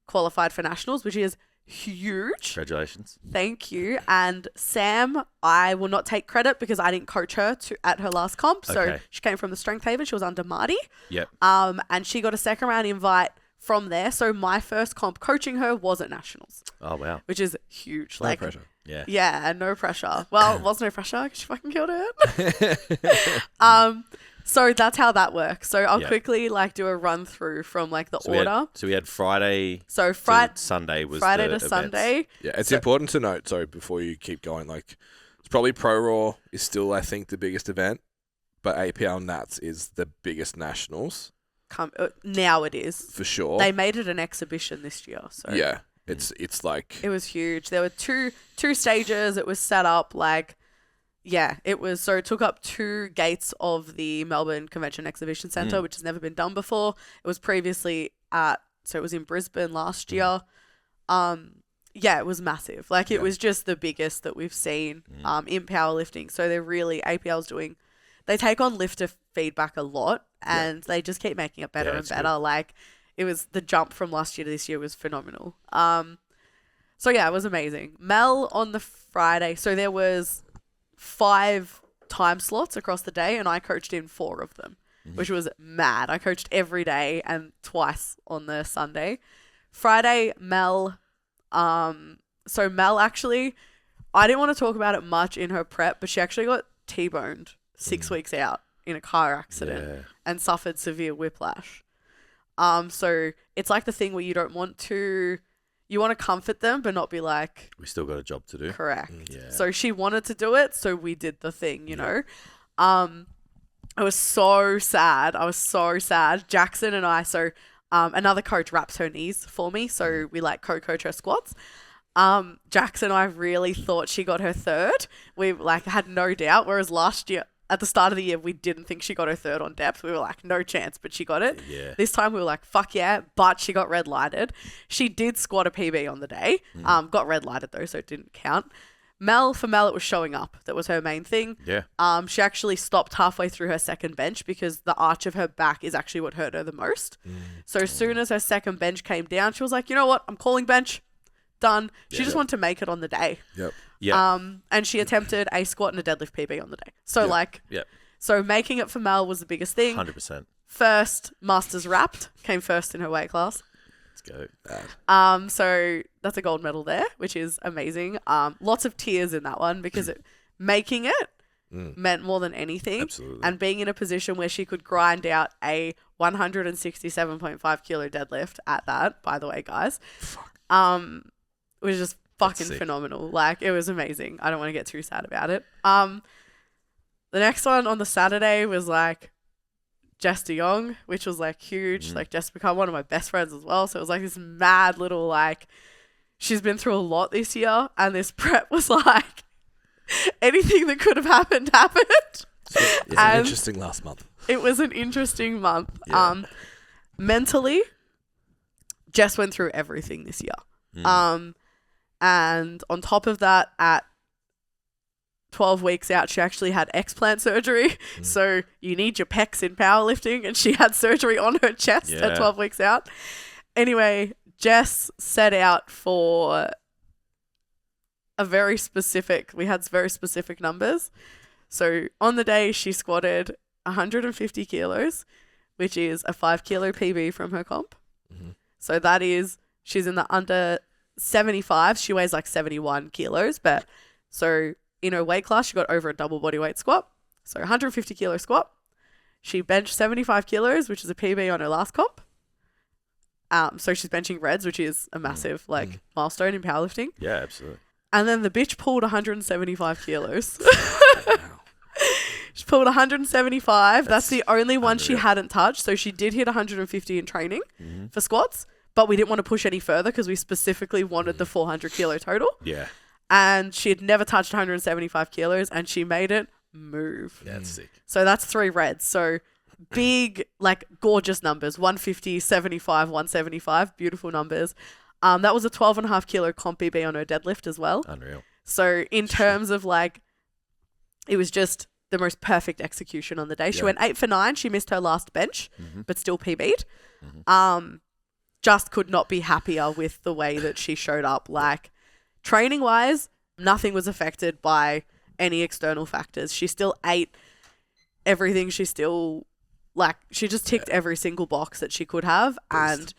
qualified for nationals, which is huge. Congratulations. Thank you. And Sam, I will not take credit because I didn't coach her at her last comp. So Okay. she came from the Strength Haven. She was under Marty. Yep. And she got a second round invite from there. So my first comp coaching her was at nationals, Oh, wow. which is huge. No pressure. Yeah. Yeah, no pressure. Well, it was no pressure because she fucking killed it. So that's how that works. So I'll quickly do a run through from the order. We had Friday. So to Sunday was Friday the to events. Sunday. Yeah, it's important to note, sorry, before you keep going, it's probably Pro Raw is still, I think, the biggest event, but APL Nats is the biggest nationals. Now it is. For sure. They made it an exhibition this year. So Yeah, it's like... It was huge. There were two stages. It was set up it was, so it took up 2 gates of the Melbourne Convention Exhibition Centre, which has never been done before. It was previously so it was in Brisbane last year. It was massive. It was just the biggest that we've seen in powerlifting. So they're really, APL's they take on lifter feedback a lot and they just keep making it better and better. Good. It was the jump from last year to this year was phenomenal. It was amazing. Mel on the Friday, so there was 5 time slots across the day and I coached in 4 of them, which was mad. I coached every day and twice on the Sunday. Friday, Mel, so Mel actually, I didn't want to talk about it much in her prep, but she actually got T-boned 6 weeks out in a car accident and suffered severe whiplash. So it's the thing where you don't want to... You want to comfort them, but not be we still got a job to do. Correct. Yeah. So she wanted to do it, so we did the thing, you know. I was so sad. Jackson and I, another coach wraps her knees for me, so we co-coach her squats. Jackson and I really thought she got her 3rd. We had no doubt, whereas last year, at the start of the year, we didn't think she got her 3rd on depth. We were no chance, but she got it. Yeah. This time we were fuck yeah, but she got red lighted. She did squat a PB on the day. Got red lighted though, so it didn't count. For Mel, it was showing up. That was her main thing. Yeah. She actually stopped halfway through her second bench because the arch of her back is actually what hurt her the most. So as soon as her second bench came down, she was you know what? I'm calling bench. Done. She just wanted to make it on the day. Yep. Yeah. And she attempted a squat and a deadlift PB on the day. So Yep. so making it for Mel was the biggest thing. 100%. First Masters wrapped, came first in her weight class. Let's go. So that's a gold medal there, which is amazing. Lots of tears in that one because making it meant more than anything. Absolutely. And being in a position where she could grind out a 167.5 kilo deadlift at that, by the way, guys. Was just fucking phenomenal. It was amazing. I don't want to get too sad about it. The next one on the Saturday was Jess de Jong, which was huge. Jess become one of my best friends as well. So it was this mad little she's been through a lot this year, and this prep was anything that could have happened happened. It's an interesting last month. It was an interesting month. Yeah. Mentally, Jess went through everything this year. And on top of that, at 12 weeks out, she actually had explant surgery. So you need your pecs in powerlifting, and she had surgery on her chest at 12 weeks out. Anyway, Jess set out for we had very specific numbers. So on the day, she squatted 150 kilos, which is a 5 kilo PB from her comp. So that is, she's in the under 75. She weighs 71 kilos, but so in her weight class, she got over a double body weight squat. So 150 kilo squat. She benched 75 kilos, which is a PB on her last comp. So she's benching reds, which is a massive milestone in powerlifting. Yeah, absolutely. And then the bitch pulled 175 kilos. She pulled 175. That's the only one she hadn't touched. So she did hit 150 in training for squats, but we didn't want to push any further because we specifically wanted the 400 kilo total. Yeah. And she had never touched 175 kilos, and she made it move. Yeah, that's sick. So that's 3 reds. So big, gorgeous numbers. 150, 75, 175. Beautiful numbers. That was a 12.5 kilo comp BB on her deadlift as well. Unreal. So in terms of it was just the most perfect execution on the day. She Yeah. went 8 for 9. She missed her last bench, Mm-hmm. but still PB'd. Just could not be happier with the way that she showed up. Like, training wise, nothing was affected by any external factors. She still ate everything. She still, like, she just ticked every single box that she could have, and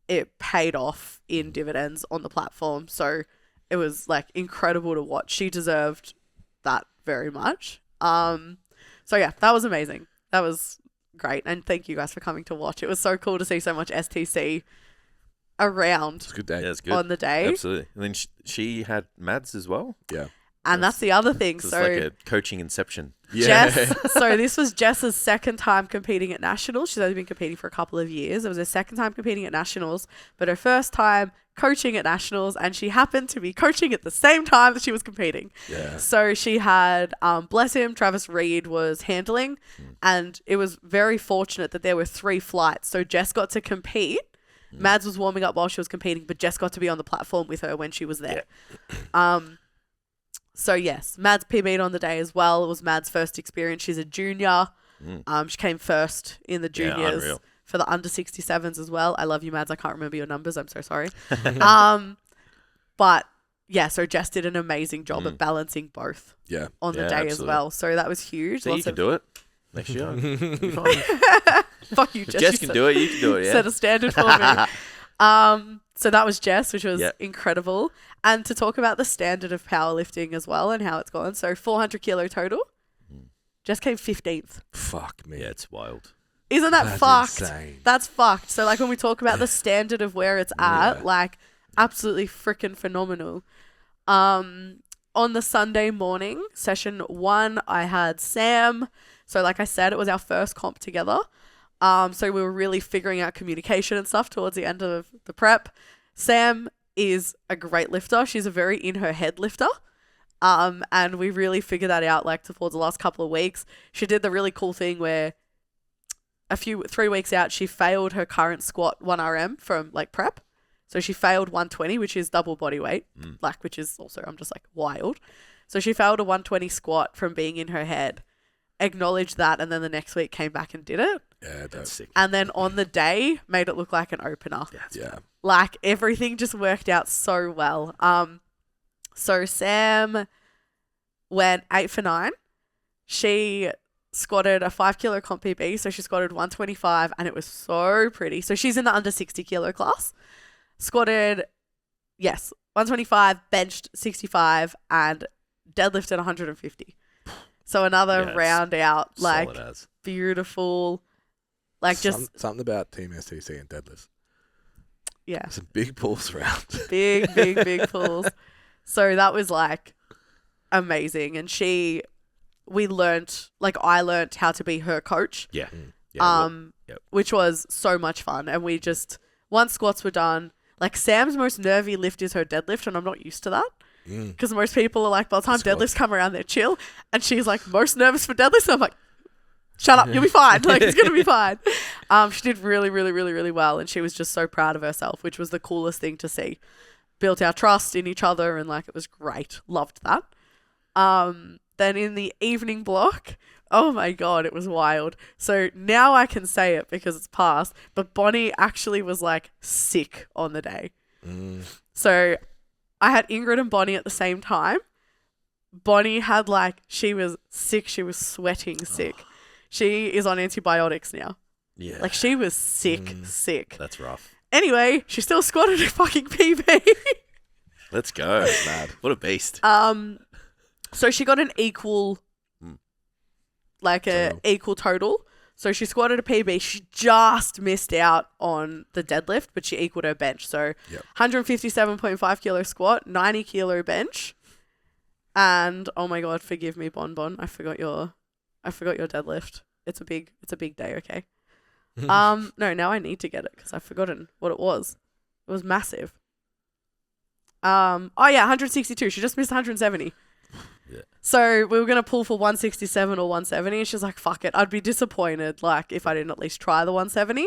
it paid off in dividends on the platform. So it was, like, incredible to watch. She deserved that very much. So yeah, that was amazing. That was great. And thank you guys for coming to watch. It was so cool to see so much STC around It's a good day. Yeah, it's good. on the day. Absolutely. And then she had Mads as well. Yeah. And that's the other thing. It's So like a coaching inception. Yeah. Jess, so this was Jess's second time competing at Nationals. She's only been competing for a couple of years. It was her second time competing at Nationals, but her first time coaching at Nationals, and she happened to be coaching at the same time that she was competing. Yeah. So she had, bless him, Travis Reed was handling, and it was very fortunate that there were 3 flights. So Jess got to compete. Mads was warming up while she was competing, but Jess got to be on the platform with her when she was there. So yes, Mads PB'd on the day as well. It was Mads' first experience. She's a junior. She came first in the juniors unreal. for the under 67s as well. I love you, Mads. I can't remember your numbers. I'm so sorry. But yeah, so Jess did an amazing job at balancing both Yeah. on the Yeah, day as absolutely. well. So that was huge. So you Lots can of- do it next year. You're fine. Fuck you, If Jess. Jess You can said- do it, you can do it, yeah. Set a standard for me. So that was Jess, which was Yep. incredible. And to talk about the standard of powerlifting as well and how it's gone. So 400 kilo total. Jess came 15th. Fuck me. Yeah, it's wild. Isn't that That's fucked? insane. That's fucked. So like when we talk about the standard of where it's at, Yeah. like absolutely freaking phenomenal. On the Sunday morning, session 1, I had Sam. So like I said, it was our first comp together. So we were really figuring out communication and stuff towards the end of the prep. Sam is a great lifter. She's a very in her head lifter. And we really figured that out like towards the last couple of weeks. She did the really cool thing where 3 weeks out, she failed her current squat 1RM from like prep. So she failed 120, which is double body weight, like, which is also, I'm just like wild. So she failed a 120 squat from being in her head, acknowledged that, and then the next week came back and did it. Yeah, That's sick. And then on the day made it look like an opener. yeah. Like everything just worked out so well. So Sam went 8 for 9. She squatted a 5 kilo comp PB, so she squatted 125, and it was so pretty. So she's in the under 60 kilo class. Squatted, 125, benched 65, and deadlifted 150. So another Yeah, round out, like Solid as. beautiful, like just Something about Team STC and deadlifts. yeah, Some big pulls around. big pulls. So that was like amazing, and I learnt how to be her coach. Yeah. Yeah. Yep. Which was so much fun. And we just, once squats were done, like Sam's most nervy lift is her deadlift, and I'm not used to that. Because most people are like, by the time deadlifts come around, they're chill. And she's like, most nervous for deadlifts. And I'm like, shut up, you'll be fine. Like, it's going to be fine. She did really, really, really, really well. And she was just so proud of herself, which was the coolest thing to see. Built our trust in each other, and like, it was great. Loved that. Then in the evening block, oh my God, it was wild. So now I can say it because it's past, but Bonnie actually was like sick on the day. So I had Ingrid and Bonnie at the same time. Bonnie had she was sick. She was sweating sick. She is on antibiotics now. Yeah. Like she was sick. That's rough. Anyway, she still squatted a fucking PB. Let's go. Mad. What a beast. So she got an equal, equal total. So she squatted a PB. She just missed out on the deadlift, but she equaled her bench. So 157.5 kilo squat, 90 kilo bench. And oh my God, forgive me, Bon. I forgot your deadlift. It's a big day, okay? No, now I need to get it because I've forgotten what it was. It was massive. 162. She just missed 170. Yeah. So we were going to pull for 167 or 170, and she's like, fuck it. I'd be disappointed if I didn't at least try the 170.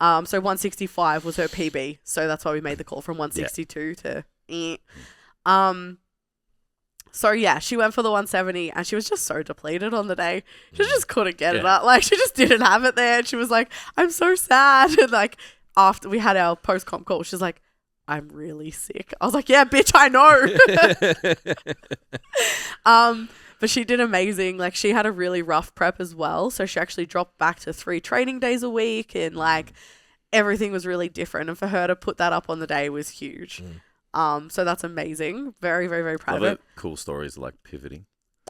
So 165 was her PB. So that's why we made the call from 162 to So yeah, she went for the 170 and she was just so depleted on the day. She just couldn't get it up. Like she just didn't have it there. And she was like, I'm so sad. And like after we had our post-comp call, she's like, I'm really sick. I was like, yeah, bitch, I know. But she did amazing. Like she had a really rough prep as well. So she actually dropped back to 3 training days a week and like everything was really different. And for her to put that up on the day was huge. So that's amazing. Very, very, very proud of it. Cool stories like pivoting.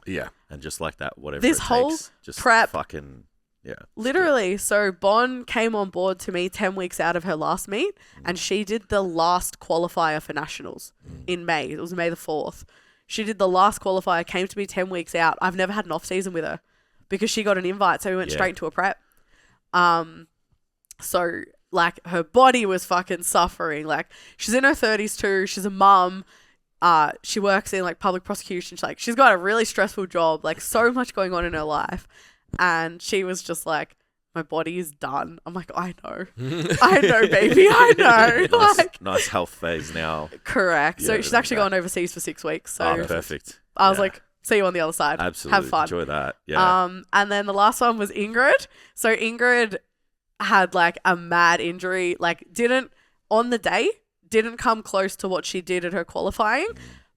Yeah. And just like that, whatever This it whole takes, just prep- fucking, yeah. Literally. So Bon came on board to me 10 weeks out of her last meet and she did the last qualifier for Nationals in May. It was May the 4th. She did the last qualifier, came to me 10 weeks out. I've never had an off season with her because she got an invite. So we went straight into a prep. So like her body was fucking suffering. Like she's in her 30s too. She's a mum. She works in like public prosecution. She's got a really stressful job, like so much going on in her life. And she was just like, my body is done. I'm like, I know. I know, baby. I know. Nice health phase now. Correct. Yeah, So she's actually going overseas for 6 weeks. So perfect. I was like, see you on the other side. Absolutely. Have fun. Enjoy that. Yeah. And then the last one was Ingrid. So Ingrid had like a mad injury, like didn't come close to what she did at her qualifying.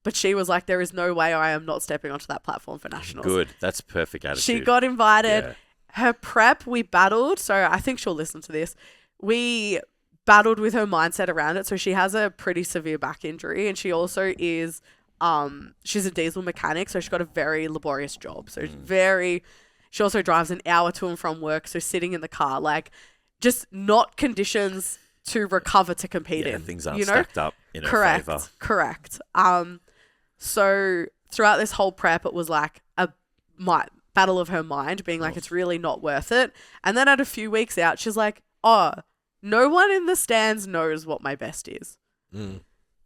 But she was like, there is no way I am not stepping onto that platform for Nationals. Good. That's perfect attitude. She got invited. Yeah. Her prep, we battled. So I think she'll listen to this. We battled with her mindset around it. So she has a pretty severe back injury and she also is, she's a diesel mechanic. So she's got a very laborious job. So she also drives an hour to and from work. So sitting in the car, like just not conditions to recover to compete in. Things aren't stacked up in her favor. Correct. So throughout this whole prep, it was like a battle of her mind being like, it's really not worth it. And then at a few weeks out, she's like, oh, no one in the stands knows what my best is.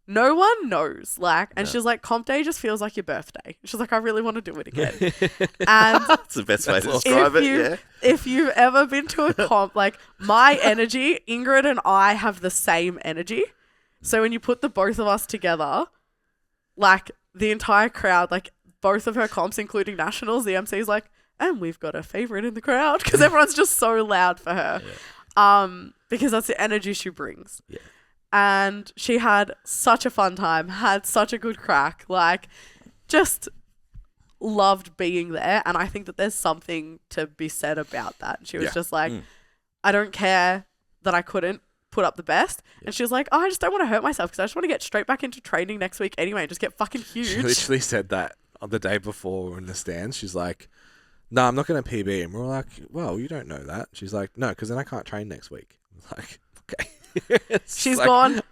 No one knows. Like, and she's like, comp day just feels like your birthday. She's like, I really want to do it again. And that's the best way to describe it. If you've ever been to a comp, like my energy, Ingrid and I have the same energy. So when you put the both of us together, like the entire crowd, like both of her comps, including Nationals, the MC is like, and we've got a favorite in the crowd because everyone's just so loud for her. Because that's the energy she brings. Yeah. And she had such a fun time, had such a good crack, like just loved being there. And I think that there's something to be said about that. She was just like, I don't care that I couldn't put up the best. And she was like, oh, I just don't want to hurt myself because I just want to get straight back into training next week anyway and just get fucking huge. She literally said that on the day before we were in the stands. She's like, no, I'm not going to PB. And we're like, well, you don't know that. She's like, no, because then I can't train next week. I was like, okay. She's like, gone.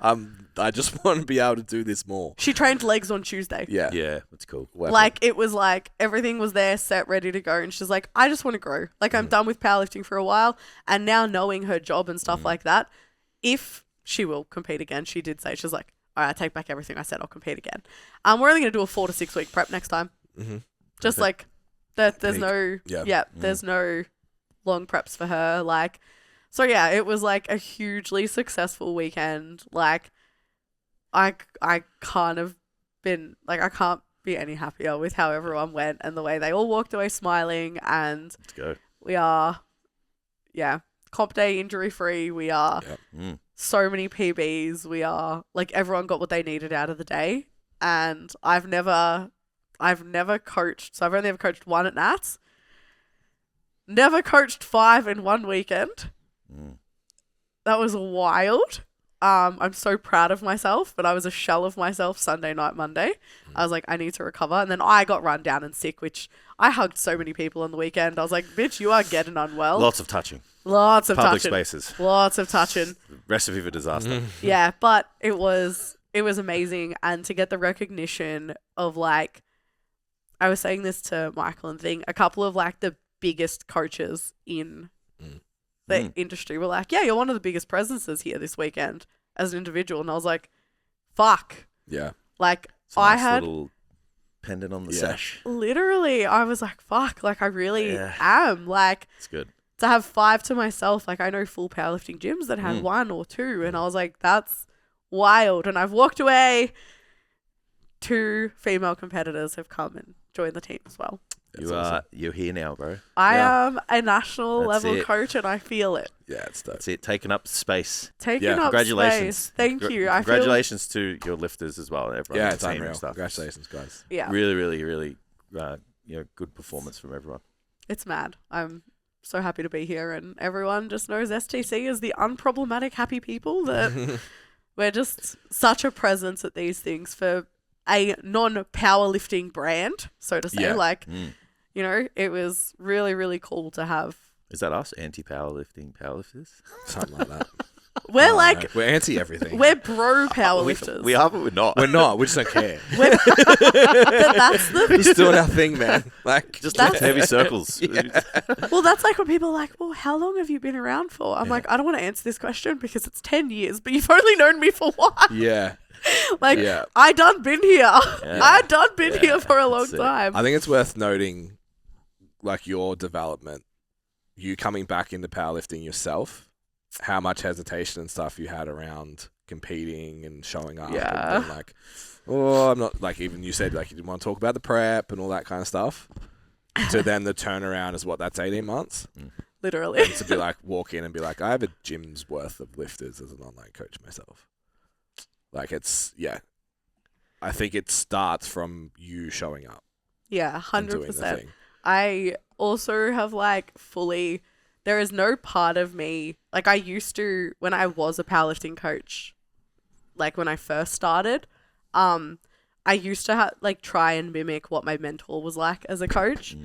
I just want to be able to do this more. She trained legs on Tuesday. Yeah. Yeah, that's cool. Like, it was like everything was there, set, ready to go. And she's like, I just want to grow. Like, I'm done with powerlifting for a while. And now knowing her job and stuff like that, if she will compete again, she did say, she's like, all right, I take back everything I said. I'll compete again. We're only going to do a 4 to 6 week prep next time. Just like, there's no, there's no long preps for her. Like, so yeah, it was like a hugely successful weekend. Like, I can't have been, like, I can't be any happier with how everyone went and the way they all walked away smiling. And let's go. We are, comp day injury free. We are so many PBs. We are like, everyone got what they needed out of the day. And I've never coached. So I've only ever coached 1 at Nats. Never coached 5 in 1 weekend. That was wild. I'm so proud of myself, but I was a shell of myself Sunday night, Monday. I was like, I need to recover. And then I got run down and sick, which I hugged so many people on the weekend. I was like, bitch, you are getting unwell. Lots of touching. Lots of Public touching. spaces. Lots of touching. Recipe for disaster. Yeah, but it was amazing. And to get the recognition of, like, I was saying this to Michael and Thing, a couple of like the biggest coaches in the industry were like, yeah, you're one of the biggest presences here this weekend as an individual. And I was like, fuck. Yeah. Like, It's a I nice had little pendant on the sash. Literally, I was like, fuck, like I really am. Like, it's good. To have 5 to myself, like I know full powerlifting gyms that had 1 or 2. And I was like, that's wild. And I've walked away 2 female competitors have come and joined the team as well. You're here now, bro. I am a national That's level it. coach, and I feel it. Yeah, it's dope. That's it. Taking up space. Taking up Congratulations. space. Thank you. I feel Congratulations to your lifters as well. Everyone Yeah, on it's the team unreal. and stuff. Congratulations, guys. yeah, Really, really, really, good performance from everyone. it's mad. I'm so happy to be here, and everyone just knows STC is the unproblematic happy people that we're just such a presence at these things for a non-powerlifting brand, so to say. Yeah. Like, you know, it was really, really cool to have. Is that us? Anti-powerlifting powerlifters? Something like that. We're No, like, we're anti everything. we're bro powerlifters. We are, but we're not. We're not. We just don't care. But that's the We're just doing our thing, man. Like, Just That's- lift heavy circles. well, that's like when people are like, well, how long have you been around for? I'm like, I don't want to answer this question because it's 10 years, but you've only known me for what? yeah. Like, Yeah. I done been here. I done been Yeah, here for a long that's it. time. I think it's worth noting, like, your development, you coming back into powerlifting yourself, how much hesitation and stuff you had around competing and showing up. Yeah. And being like, oh, I'm not, like, even you said, like, you didn't want to talk about the prep and all that kind of stuff. To then the turnaround is what, that's 18 months? Literally. And to be like, walk in and be like, I have a gym's worth of lifters as an online coach myself. Like, it's, yeah. I think it starts from you showing up. Yeah, And doing the 100%. thing. I also have like fully, there is no part of me, like I used to, when I was a powerlifting coach, like when I first started, I used to like try and mimic what my mentor was like as a coach.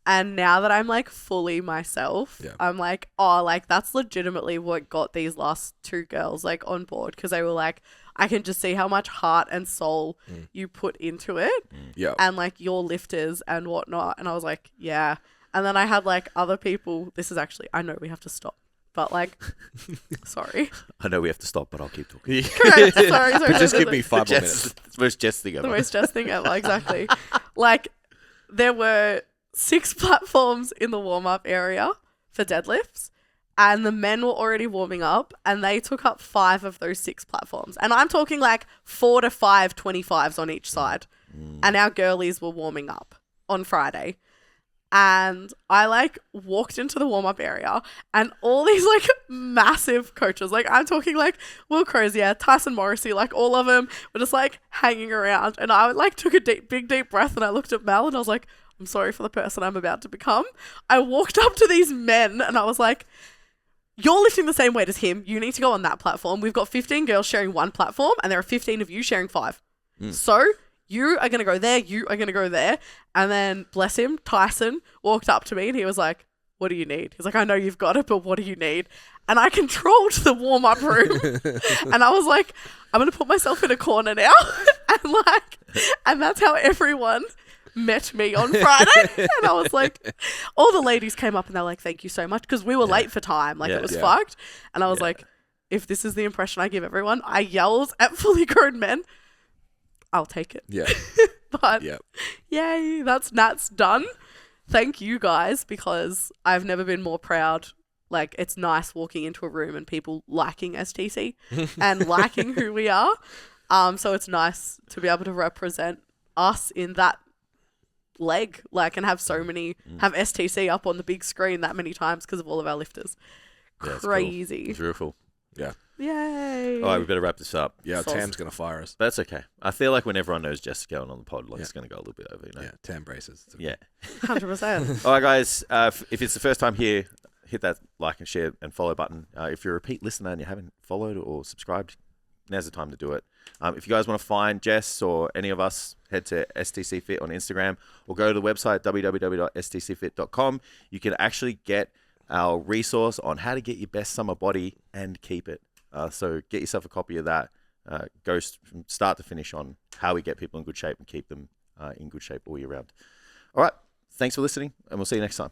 And now that I'm like fully myself, Yeah. I'm like, oh, like that's legitimately what got these last 2 girls like on board, because they were like, I can just see how much heart and soul you put into it, Yeah. and like your lifters and whatnot. And I was like, yeah. And then I had like other people. This is actually, I know we have to stop, but like, sorry. I know we have to stop, but I'll keep talking. Correct. Sorry. But just give me 5 more minutes. It's the most Jess thing ever. The most just thing ever. Exactly. Like, there were 6 platforms in the warm-up area for deadlifts, and the men were already warming up, and they took up 5 of those 6 platforms. And I'm talking like 4 to 5 25s on each side. And our girlies were warming up on Friday. And I like walked into the warm-up area, and all these like massive coaches, like I'm talking like Will Crozier, Tyson Morrissey, like all of them were just like hanging around. And I like took a big deep breath, and I looked at Mel and I was like, I'm sorry for the person I'm about to become. I walked up to these men and I was like, you're lifting the same weight as him. You need to go on that platform. We've got 15 girls sharing one platform, and there are 15 of you sharing 5. So you are going to go there. You are going to go there. And then, bless him, Tyson walked up to me and he was like, what do you need? He's like, I know you've got it, but what do you need? And I controlled the warm-up room. And I was like, I'm going to put myself in a corner now. And that's how everyone met me on Friday. And I was like, all the ladies came up and they're like, thank you so much, because we were late for time. Like, Yeah. it was fucked. And I was like, if this is the impression I give everyone, I yelled at fully grown men, I'll take it. Yeah. But Yep. yay, that's done. Thank you guys, because I've never been more proud. Like, it's nice walking into a room and people liking STC and liking who we are. So it's nice to be able to represent us in that leg, like, and have so many, have STC up on the big screen that many times because of all of our lifters. Yeah, it's cool. Crazy. Beautiful. Yeah. Yay. All right, we better wrap this up. Yeah, Sauce. Tam's going to fire us. That's okay. I feel like when everyone knows Jess going on the pod, like it's going to go a little bit over, you know? Yeah, Tam braces. Yeah. 100%. All right, guys. If it's the first time here, hit that like and share and follow button. If you're a repeat listener and you haven't followed or subscribed, now's the time to do it. If you guys want to find Jess or any of us, head to STCfit on Instagram or go to the website www.stcfit.com. You can actually get our resource on how to get your best summer body and keep it. So get yourself a copy of that. Goes from start to finish on how we get people in good shape and keep them in good shape all year round. All right. Thanks for listening, and we'll see you next time.